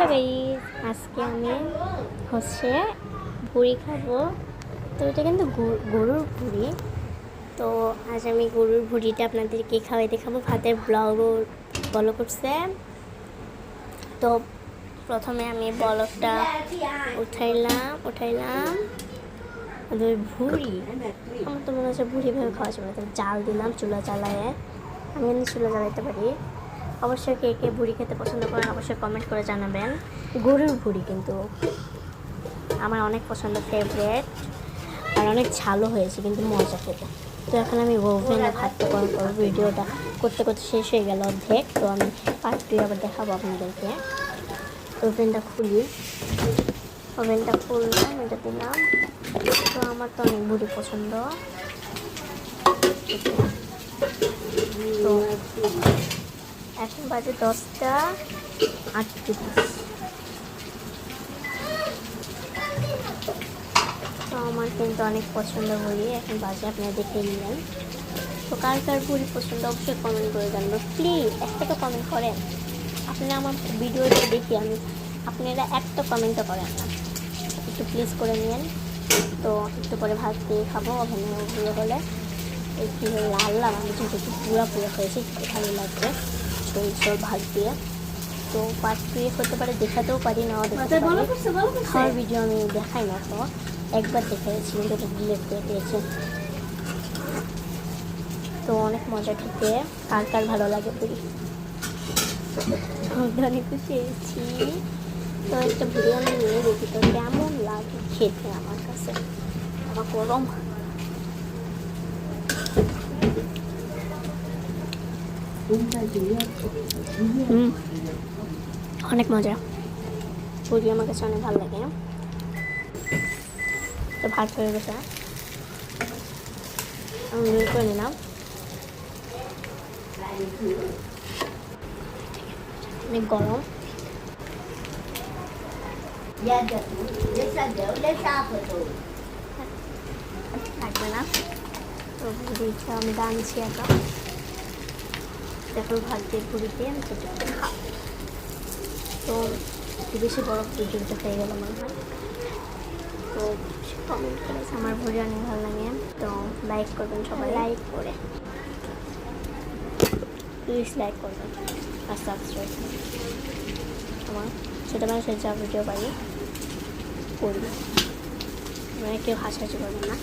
Guys, আজকে আমি হচ্ছে ভুড়ি খাবো। তো এটা কিন্তু গরুর ভুড়ি। তো আজ আমি গরুর ভুড়িটা আপনাদেরকে খাওয়াই দেখাবো। ভাতের ব্লগও ফলো করছে। তো প্রথমে আমি বলকটা উঠাইলাম ভুড়ি। আমার তো মনে হচ্ছে ভুড়ি ভেবে খাওয়া যাবে। তো জাল দিলাম, চুলা জ্বালায়। আমি এমনি চুলা জ্বালাইতে পারি। অবশ্যই কে কে ভুড়ি খেতে পছন্দ করেন অবশ্যই কমেন্ট করে জানাবেন। গরুর ভুড়ি কিন্তু আমার অনেক পছন্দ, ফেভারিট। আর অনেক ঝালও হয়েছে, কিন্তু মজা খেতে। তো এখন আমি ওভেনে ভাতটা গরম করবো। ভিডিওটা করতে করতে শেষ হয়ে গেল অর্ধেক। তো আমি পার্ট 2 আবার দেখাবো আপনাদেরকে। ওভেনটা খুললাম, এটা দিলাম। তো আমার তো অনেক ভুড়ি পছন্দ। তো এখন বাজে 10:38। তো আমার কিন্তু অনেক পছন্দ ভুড়ি। এখন বাজে আপনারা দেখে নিলেন। তো কার কার ভুড়ি পছন্দ অবশ্যই কমেন্ট করে জানবেন। প্লিজ একটা তো কমেন্ট করেন। আপনারা আমার ভিডিওটা দেখি আপনারা একটা কমেন্টও করেন না, একটু প্লিজ করে নিন। তো একটু পরে ভাত দিয়ে খাবো। ওখানে ওগুলো হলে একটু লাল আমি যেহেতু একটু পুরো হয়েছে, একটু ভালো লাগবে সরিষার ভাত দিয়ে। তো পার্ট 2 হতে পারে, দেখাতেও পারি, নাও দেখাতে পারি। খাওয়ার ভিডিও আমি দেখাই না, তো একবার দেখাইছি, কিন্তু এটা ডিলেট করে দিয়েছে। তো অনেক মজা খেতে। কার কার ভালো লাগে পুরি? অনেক খুশি হয়েছি। তো একটা ভিডিও আমি নিয়ে দেখি তো কেমন লাগে খেতে আমার কাছে। আমার গরম অনেক মজা। পুরি আমার কাছে অনেক ভালো লাগে। তো ভাত হয়ে গেছে, আমি বের করে নিলাম। অনেক গরম, লাগবে না। তো ভুড়িটা আমি দাঁড়িয়েছি এখন। দেখো ভাত দিয়ে ভুড়িতে আমি ছোটো খাও। তো একটু বেশি বড় ভিডিওটা হয়ে গেল মনে হয়। তো কমেন্ট করেছে আমার ভুড়ি অনেক ভালো লাগে। তো লাইক করবেন সবাই, লাইক করে প্লিজ লাইক করবেন আর সাবস্ক্রাইব। আমার ছোটো মানুষের যা ভিডিও পাই করি, মানে কেউ হাসাহাসি করবেন না।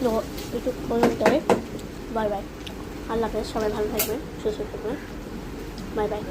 তো একটু কমেন্ট করে বাই বাই। আল্লাহ হাফেজ, সবাই ভালো থাকবেন, সুস্থ থাকবেন। Bye bye.